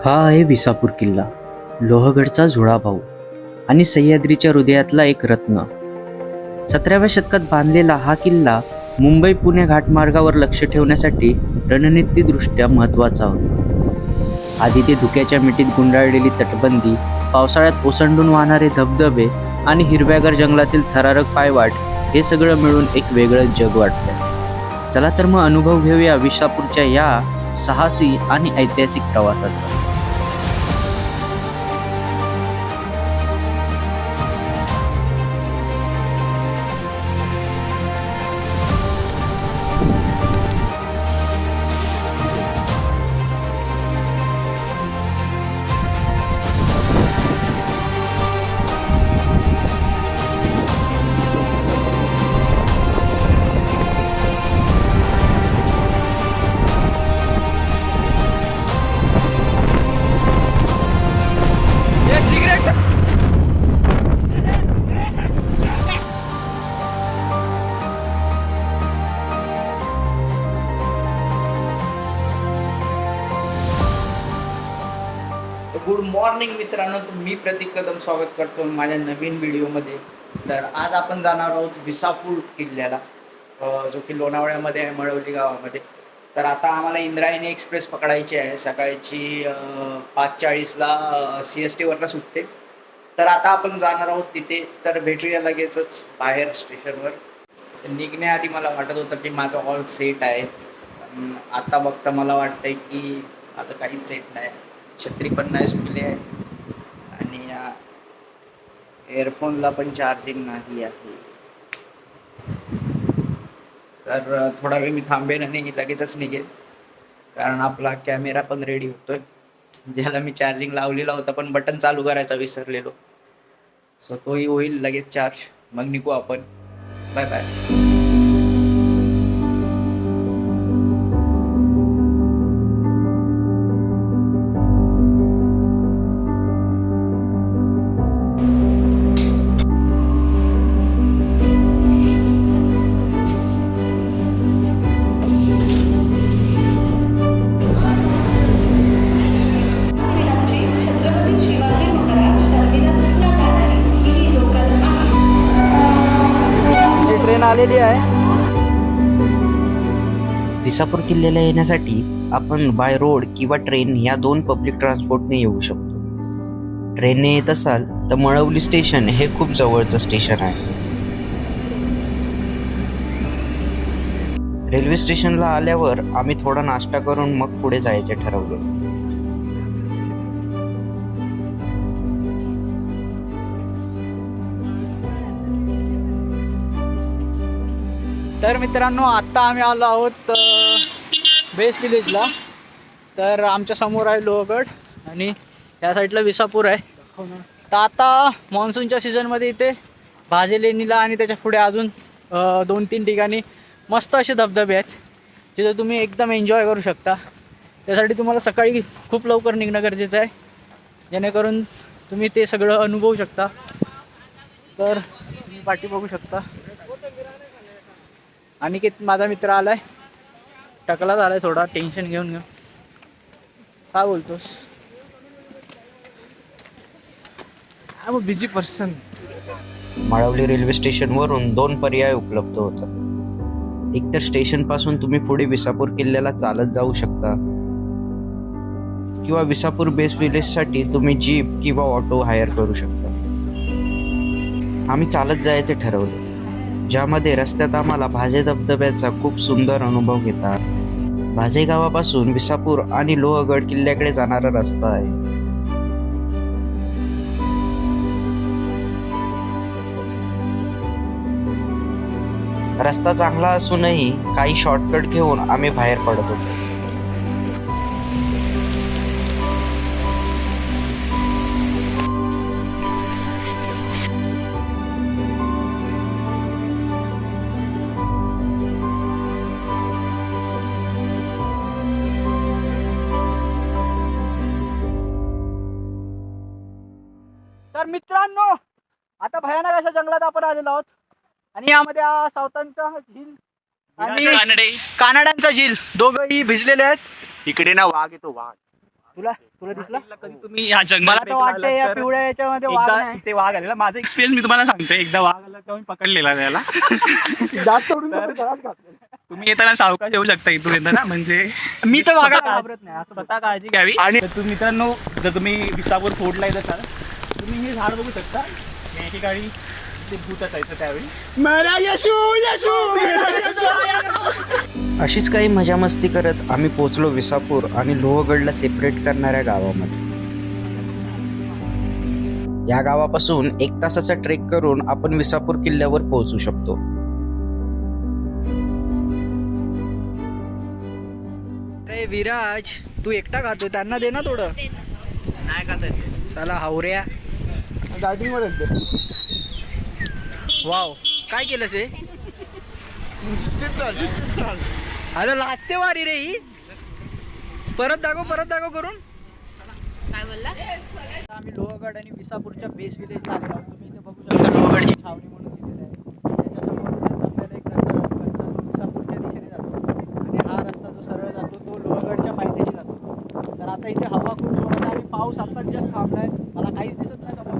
हा आहे विसापूर किल्ला, लोहगडचा जुळा भाऊ आणि सह्याद्रीच्या हृदयातला एक रत्न. 17व्या शतकात बांधलेला हा किल्ला मुंबई पुणे घाटमार्गावर लक्ष ठेवण्यासाठी रणनीतिदृष्ट्या महत्त्वाचा होता. आज इथे धुक्याच्या मिठीत गुंडाळलेली तटबंदी, पावसाळ्यात ओसंडून वाहणारे धबधबे आणि हिरव्यागार जंगलातील थरारक पायवाट हे सगळं मिळून एक वेगळंच जग वाटतंय. चला तर मग अनुभव घेऊया विसापूरच्या या साहसी आणि ऐतिहासिक प्रवासाचा. गुड मॉर्निंग मित्रांनो, मी प्रतीक कदम स्वागत करतो माझ्या नवीन व्हिडिओमध्ये. तर आज आपण जाणार आहोत विसापूर किल्ल्याला, जो की लोणावळ्यामध्ये आहे, मळवली गावामध्ये. तर आता आम्हाला इंद्रायणी एक्सप्रेस पकडायची आहे. सकाळची 5:40ला CST सुटते. तर आता आपण जाणार आहोत तिथे. तर भेटूया लगेचच बाहेर स्टेशनवर. निघण्याआधी मला वाटत होतं की माझं ऑल सेट आहे, पण आता बघता मला वाटतंय की माझं काहीच सेट नाही. छत्री पण नाही सुटली आहे आणि एअरफोनला पण चार्जिंग नाही आहे. तर थोडा वेळ मी थांबेन आणि लगेचच निघेल, कारण आपला कॅमेरा पण रेडी होतोय, ज्याला मी चार्जिंग लावलेला होता पण बटन चालू करायचा विसरलेलो. सो तोही होईल लगेच चार्ज. मग निघू आपण. Bye bye. ट्रेन आलेली आहे. विसापूर किल्ल्याला येण्यासाठी आपण बाय रोड किंवा ट्रेन या 2 पब्लिक ट्रान्सपोर्टने येऊ शकतो. ट्रेनने येत असाल तर मळवली स्टेशन हे खूप जवळचं स्टेशन आहे. रेल्वे स्टेशनला आल्यावर आम्ही थोडा नाश्ता करून मग पुढे जायचे ठरवले. तर मित्रांनो, आत्ता आम्ही आलो आहोत बेस विलेजला. तर आमच्या समोर आहे लोहगड आणि या साईडला विसापूर आहे. तर आता मान्सूनच्या सीझनमध्ये इथे भाजे लेणीला आणि त्याच्या पुढे अजून 2-3 ठिकाणी मस्त असे धबधबे आहेत, जिथे तुम्ही एकदम एन्जॉय करू शकता. त्यासाठी तुम्हाला सकाळी खूप लवकर निघणं गरजेचं आहे, जेणेकरून तुम्ही ते सगळं अनुभवू शकता. तर तुम्ही पाठी बघू शकता. अनिकेत माझा मित्र आलाय, टकला झालाय थोडा, टेन्शन घेऊन घेऊन. काय बोलतोस? I am a busy person. Malavli railway स्टेशनवरून 2 पर्याय उपलब्ध होतात. एकतर स्टेशन पासून तुम्ही पुढे विसापूर किल्ल्याला चालत जाऊ शकता, किंवा विसापूर बेस विलेजसाठी तुम्ही जीप किंवा ऑटो हायर करू शकता. आम्ही चालत जायचे ठरवले, ज्यामध्ये रस्त्यात आम्हाला भाजे धबधब्याचा खूप सुंदर अनुभव घेता. भाजे गावापासून विसापूर आणि लोहगड किल्ल्याकडे जाणारा रस्ता आहे. रस्ता चांगला असूनही काही शॉर्टकट घेऊन आम्ही बाहेर पडत होतो. तर मित्रांनो, आता भयानक अशा जंगलात आपण आलेलो आहोत आणि यामध्ये सावतांचा झील आणि कानड्यांचा झील दोघंही भिजलेले आहेत. इकडे ना वाघ येतो, वाघ. तुला दिसला? कधी तुम्ही या मला जंगलात तर वाटतं या पिवळ्या याच्यामध्ये वाघ एकदा नाही. ते वाघ आलेला. माझा एक्सपिरियन्स मी तुम्हाला सांगतो. एकदा वाघ आला तेव्हा मी पकडलेला त्याला. जास्त सोडून तुम्ही येताना सावकाश येऊ शकता इथून येताना. म्हणजे मी तर वाघाला स्वतः घाबरत नाही असं स्वतः काळजी घ्यावी. आणि तुम्ही मित्रांनो, जर तुम्ही विसापूर फोर्टला येत असाल तुम्ही हे झाड बघू शकता. एकेकाळी ते भूत असायचं त्यावेळी. अशीच काही मजा मस्ती करत आम्ही पोचलो विसापूर आणि लोहगडला सेपरेट करणाऱ्या गावामध्ये. या गावापासून 1 तासाचा ट्रेक करून आपण विसापूर किल्ल्यावर पोहोचू शकतो. अरे विराज, तू एकटा खातो, त्यांना दे ना थोडं. नाही खात चला हावऱ्या गाडीवर. वाव, काय केलं से? अरे लाजते वारी रे ही. परत दाखव करून. काय बोलला? आम्ही लोहगड आणि विसापूरच्या बेस विलेजला आलेलो आहोत. तुम्ही इथे बघू शकता लोहगडची छावणी म्हणून दिलेलं आहे. त्याच्यासमोरूनच आपल्याला एक रस्ता विसापूरच्या दिशेने जातो आणि हा रस्ता जो सरळ जातो तो लोहगडच्या पायथ्याशी जातो. तर आता इथे हवा खूप जोरात आहे आणि पाऊस आता जस्ट थांबलाय. मला काहीच दिसत नाही समोर.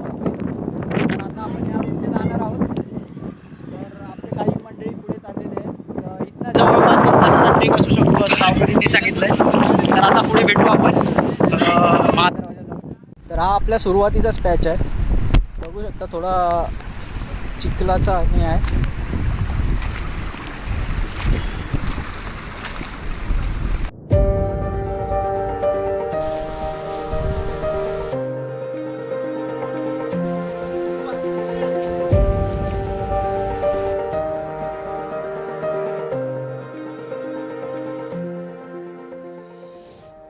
तर आता आपण या पुढे जाणार आहोत. तर आपले काही मंडळी पुढे चाललेले आहेत. इथनं जवळपास 1 तासाचा ट्रेक असू शकतो असं गावकऱ्यांनी सांगितलंय. तर आता पुढे भेटू आपण महादरवाजाला. तर हा आपल्या सुरुवातीचाच पॅच आहे. बघू शकता थोडा चिखलाचा आणि आहे.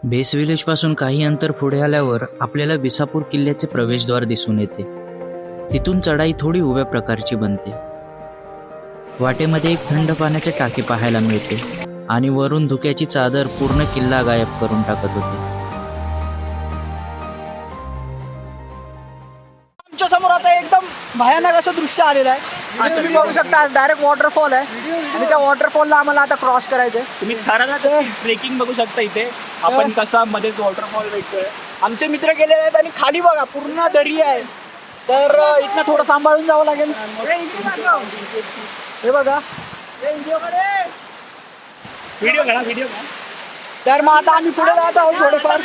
बेस विलेजपासून काही अंतर पुढे आल्यावर आपल्याला विसापूर किल्ल्याचे प्रवेशद्वार दिसून येते. तिथून चढाई थोडी उभ्या प्रकारची बनते. वाटेमध्ये एक थंड पाण्याचे टाके पाहायला मिळते आणि वरून धुक्याची चादर पूर्ण किल्ला गायब करून टाकत होते. आमच्या समोर आता एकदम भयानक असं दृश्य आलेलं आहे. आणि तुम्ही बघू शकता डायरेक्ट वॉटरफॉल आहे आणि त्या वॉटरफॉलला आम्हाला आता क्रॉस करायचं आहे. तुम्ही ठराला तर ट्रेकिंग बघू शकता. इथे आपण कसा मध्येच वॉटरफॉल भेटतोय. आमचे मित्र गेलेले आहेत आणि खाली बघा पूर्ण दरी आहे. तर इथनं थोडं सांभाळून जावं लागेल. हे बघा व्हिडिओ घ्या. तर मग आता आम्ही पुढे जात आहोत थोडंफार.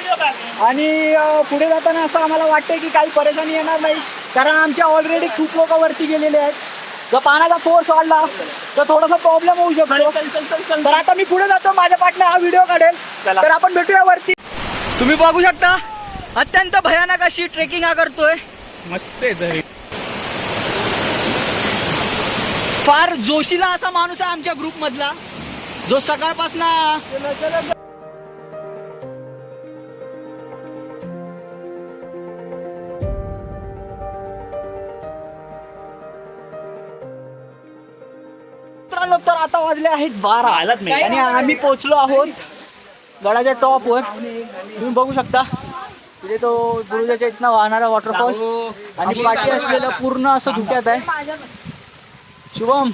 आणि पुढे जाताना असं आम्हाला वाटतंय की काही परेशानी येणार नाही, कारण आमच्या ऑलरेडी खूप लोक वरती गेलेले आहेत. जर पाण्याचा फोर्स वाढला तर थोडासा प्रॉब्लेम होऊ शकतो. तर आता मी पुढे जातो, माझ्या पाठला हा व्हिडिओ काढेल. तर आपण भेटूया वरती. तुम्ही बघू शकता अत्यंत भयानक अशी ट्रेकिंग हा करतोय. मस्त आहे. फार जोशीला असा माणूस आहे आमच्या ग्रुप मधला, जो सकाळपासून तर आता वाजले आहेत 12 आणि आम्ही पोहोचलो आहोत गडाच्या टॉपवर. तुम्ही बघू शकता तिथे तो गुरुजाच्या इथनं वाहणारा वॉटरफॉल आणि पाठी असलेलं पूर्ण असं धुक्यात आहे. शुभम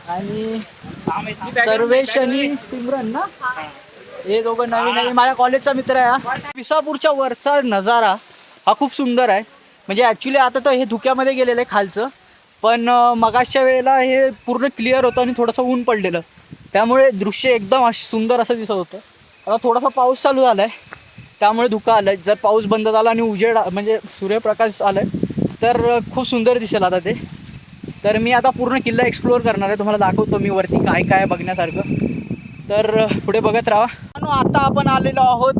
आणि सर्वेश आणि सिमरन ना, हे दोघं नवीन आहे. माझ्या कॉलेजचा मित्र आहे हा. विसापूरच्या वरचा नजारा हा खूप सुंदर आहे. म्हणजे ॲक्च्युली आता तर हे धुक्यामध्ये गेलेलं आहे खालचं, पण मगाच्या वेळेला हे पूर्ण क्लिअर होतं आणि थोडंसं ऊन पडलेलं, त्यामुळे दृश्य एकदम सुंदर असं दिसत होतं. आता थोडासा पाऊस चालू झाला आहे त्यामुळे धुकं आलं आहे. जर पाऊस बंद झाला आणि उजेड म्हणजे सूर्यप्रकाश आला आहे तर खूप सुंदर दिसेल आता ते. तर मी आता पूर्ण किल्ला एक्सप्लोअर करणार आहे, तुम्हाला दाखवतो मी वरती काय काय बघण्यासारखं. तर पुढे बघत राहा. आता आपण आलेलो आहोत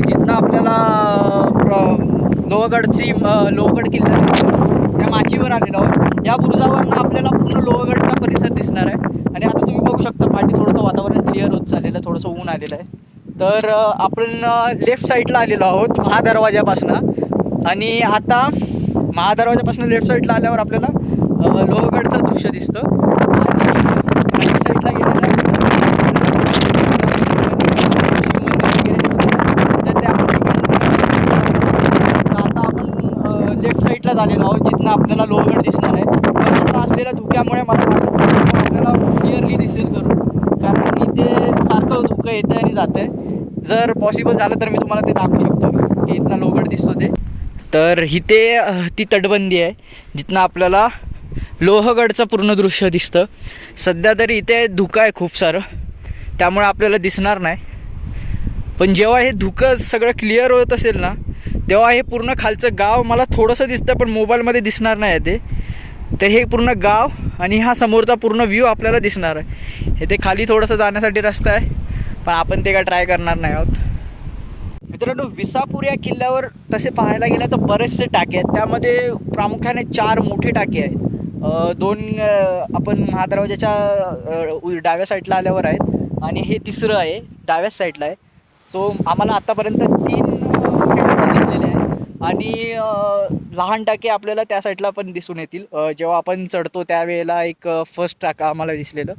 जिथं आपल्याला लोहगड किल्ला त्या माचीवर आलेलो आहोत. या बुरुजावरनं आपल्याला पूर्ण लोहगडचा परिसर दिसणार आहे. आणि आता तुम्ही बघू शकता पाठी थोडंसं वातावरण क्लिअर होत चाललेलं आहे, थोडंसं ऊन आलेलं आहे. तर आपण लेफ्ट साईडला आलेलो आहोत महादरवाजापासनं. आणि आता महादरवाजापासून लेफ्ट साईडला आल्यावर आपल्याला लोहगडचं दृश्य दिसतं. आणि राईट साईडला गेलेलं तर ते आपण आता आपण लेफ्ट साईडला झालेलो आहोत जिथनं आपल्याला लोहगड दिसणार आहे. पण आता असलेल्या धुक्यामुळे मला आपल्याला क्लिअरली दिसेल करून, कारण इथे सारखं धुकं येतं आणि जातं आहे. जर पॉसिबल झालं तर मी तुम्हाला ते दाखवू शकतो की इथनं लोहगड दिसतो ते. तर इथे ती तटबंदी आहे जिथनं आपल्याला लोहगडचं पूर्ण दृश्य दिसतं. सध्या तरी इथे धुकं आहे खूप सारं, त्यामुळे आपल्याला दिसणार नाही. पण जेव्हा हे धुकं सगळं क्लिअर होत असेल ना, तेव्हा हे पूर्ण खालचं गाव मला थोडंसं दिसतं, पण मोबाईलमध्ये दिसणार नाही ते. तर हे पूर्ण गाव आणि हा समोरचा पूर्ण व्ह्यू आपल्याला दिसणार आहे. हे ते खाली थोडंसं जाण्यासाठी रस्ता आहे, पण आपण ते काय ट्राय करणार नाही आहोत. मित्रांनो, विसापूर या किल्ल्यावर तसे पाहायला गेलं तर बरेचसे टाके आहेत. त्यामध्ये प्रामुख्याने 4 मोठे टाके आहेत. 2 आपण महादरवाजाच्या डाव्या साईडला आल्यावर आहेत आणि हे तिसरं आहे डाव्याच साईडला आहे. सो आम्हाला आत्तापर्यंत 3 मोठे टाके दिसलेले आहेत आणि लहान टाके आपल्याला त्या साईडला पण दिसून येतील. जेव्हा आपण चढतो त्यावेळेला एक फर्स्ट टाका आम्हाला दिसलेलं.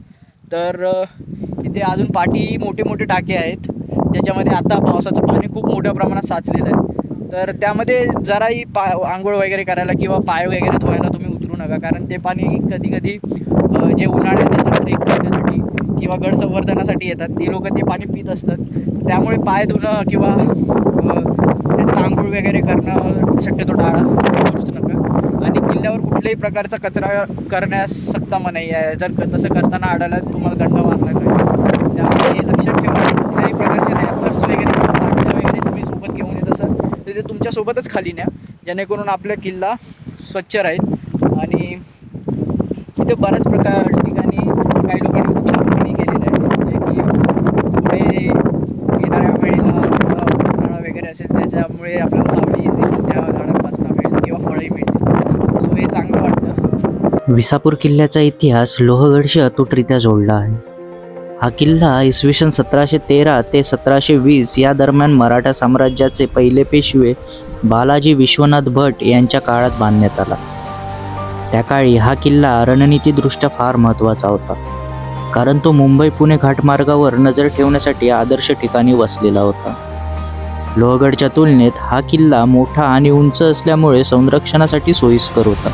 तर इथे अजून पाठी मोठे मोठे टाके आहेत ज्याच्यामध्ये आता पावसाचं पाणी खूप मोठ्या प्रमाणात साचलेलं आहे. तर त्यामध्ये जराही आंघोळ वगैरे करायला किंवा पाय वगैरे धुवायला तुम्ही उतरू नका, कारण ते पाणी कधी कधी जे उन्हाळ्यात येतात ट्रेक करण्यासाठी किंवा गड संवर्धनासाठी येतात ती लोक ते पाणी पित असतात. त्यामुळे पाय धुणं किंवा त्याच्यात आंघोळ वगैरे करणं शक्यतो टाळा, करूच नका. आणि किल्ल्यावर कुठल्याही प्रकारचा कचरा करण्यास सक्त मनाई आहे. जर तसं करताना आढळलं तुम्हाला दंड मारणार नाही. त्यामुळे हे लक्षात ठेवा. कुठल्याही प्रकारचे रॅपर्स वगैरे बाटल्या वगैरे तुम्ही सोबत घेऊन येत असाल तर ते तुमच्यासोबतच खाली न्या, जेणेकरून आपला किल्ला स्वच्छ राहील. आणि इथे बऱ्याच ठिकाणी काही लोकांनी वृक्षारोपणही केलेलं आहे, जे की पुढे येणाऱ्या वेळेला उन्हाळा वगैरे असेल त्याच्यामुळे आपल्याला सावली देखील त्या झाडांपासून मिळेल किंवा फळंही मिळतील. सो हे चांगलं वाटतं. विसापूर किल्ल्याचा इतिहास लोहगडशी अतूटरित्या जोडला आहे. हा किल्ला इसवी सन 1713 ते 1720 या दरम्यान मराठा साम्राज्याचे पहिले पेशवे बालाजी विश्वनाथ भट यांच्या काळात बांधण्यात आला. त्या काळी हा किल्ला रणनीतीदृष्ट्या फार महत्त्वाचा होता, कारण तो मुंबई पुणे घाटमार्गावर नजर ठेवण्यासाठी आदर्श ठिकाणी वसलेला होता. लोहगडच्या तुलनेत हा किल्ला मोठा आणि उंच असल्यामुळे संरक्षणासाठी सोयीस्कर होता.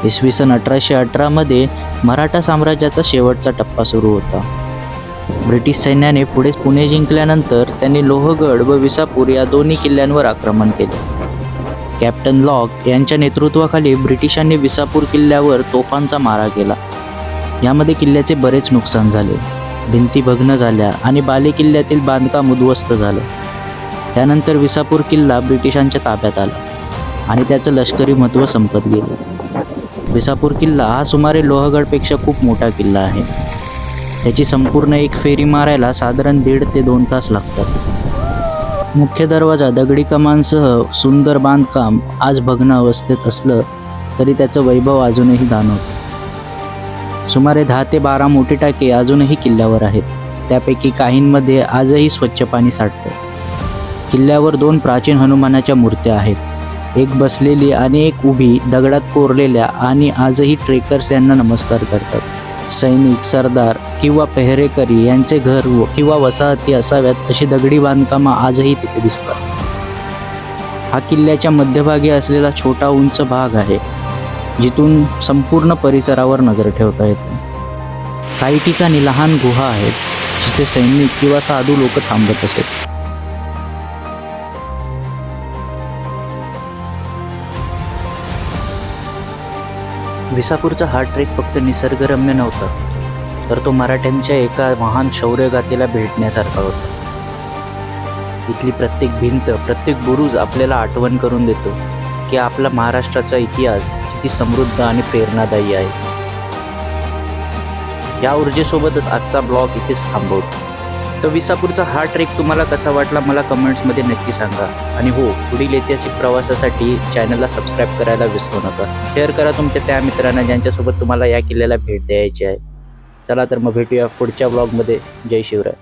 इसवी सन 1818 मध्ये मराठा साम्राज्याचा शेवटचा टप्पा सुरू होता. ब्रिटिश सैन्याने पुढे पुणे जिंकल्यानंतर त्यांनी लोहगड व विसापूर या दोन्ही किल्ल्यांवर आक्रमण केले. कॅप्टन लॉक यांच्या नेतृत्वाखाली ब्रिटिशांनी विसापूर किल्ल्यावर तोफांचा मारा केला. यामध्ये किल्ल्याचे बरेच नुकसान झाले, भिंती भग्न झाल्या आणि बालेकिल्ल्यातील बांधकाम उद्ध्वस्त झालं. त्यानंतर विसापूर किल्ला ब्रिटिशांच्या ताब्यात आला आणि त्याचं लष्करी महत्त्व संपत गेलं. विसापूर किल्ला हा सुमारे लोहगडपेक्षा खूप मोठा किल्ला आहे. त्याची संपूर्ण एक फेरी मारायला साधारण 1.5 ते 2 तास लागतात. मुख्य दरवाजा दगडी कमांसह सुंदर बांधकाम आज भग्न अवस्थेत असलं तरी त्याचं वैभव अजूनही जाणवतं. सुमारे 10 ते 12 मोठी टाके अजूनही किल्ल्यावर आहेत. त्यापैकी काहींमध्ये आजही स्वच्छ पाणी साठतं. किल्ल्यावर 2 प्राचीन हनुमानाच्या मूर्त्या आहेत, एक बसलेली आणि एक उभी, दगडात कोरलेल्या, आणि आजही ट्रेकर्स यांना नमस्कार करतात. सैनिक, सरदार किंवा पेहरेकरी यांचे घर किंवा वसाहती असाव्यात अशी दगडी बांधकामं आजही तिथे दिसतात. हा किल्ल्याच्या मध्यभागी असलेला छोटा उंच भाग आहे, जिथून संपूर्ण परिसरावर नजर ठेवता येते. काही ठिकाणी लहान गुहा आहेत, जिथे सैनिक किंवा साधू लोक थांबत असत. विसापूरचा हा ट्रेक फक्त निसर्गरम्य नव्हता, तर तो मराठ्यांच्या एका महान शौर्यगाथेला भेटण्यासारखा होता. इथली प्रत्येक भिंत, प्रत्येक बुरुज आपल्याला आठवण करून देतो की आपला महाराष्ट्राचा इतिहास किती समृद्ध आणि प्रेरणादायी आहे. या ऊर्जेसोबतच आजचा ब्लॉग इथेच थांबवतो. तर विसापूरचा हा ट्रेक तुम्हाला कसा वाटला मला कमेंट्समध्ये नक्की सांगा. आणि हो, पुढील ऐतिहासिक प्रवासासाठी चॅनलला सबस्क्राईब करायला विसरू नका. शेअर करा तुमच्या त्या मित्रांना ज्यांच्यासोबत तुम्हाला या किल्ल्याला भेट द्यायची आहे. चला तर मग भेटूया पुढच्या ब्लॉगमध्ये. जय शिवराय.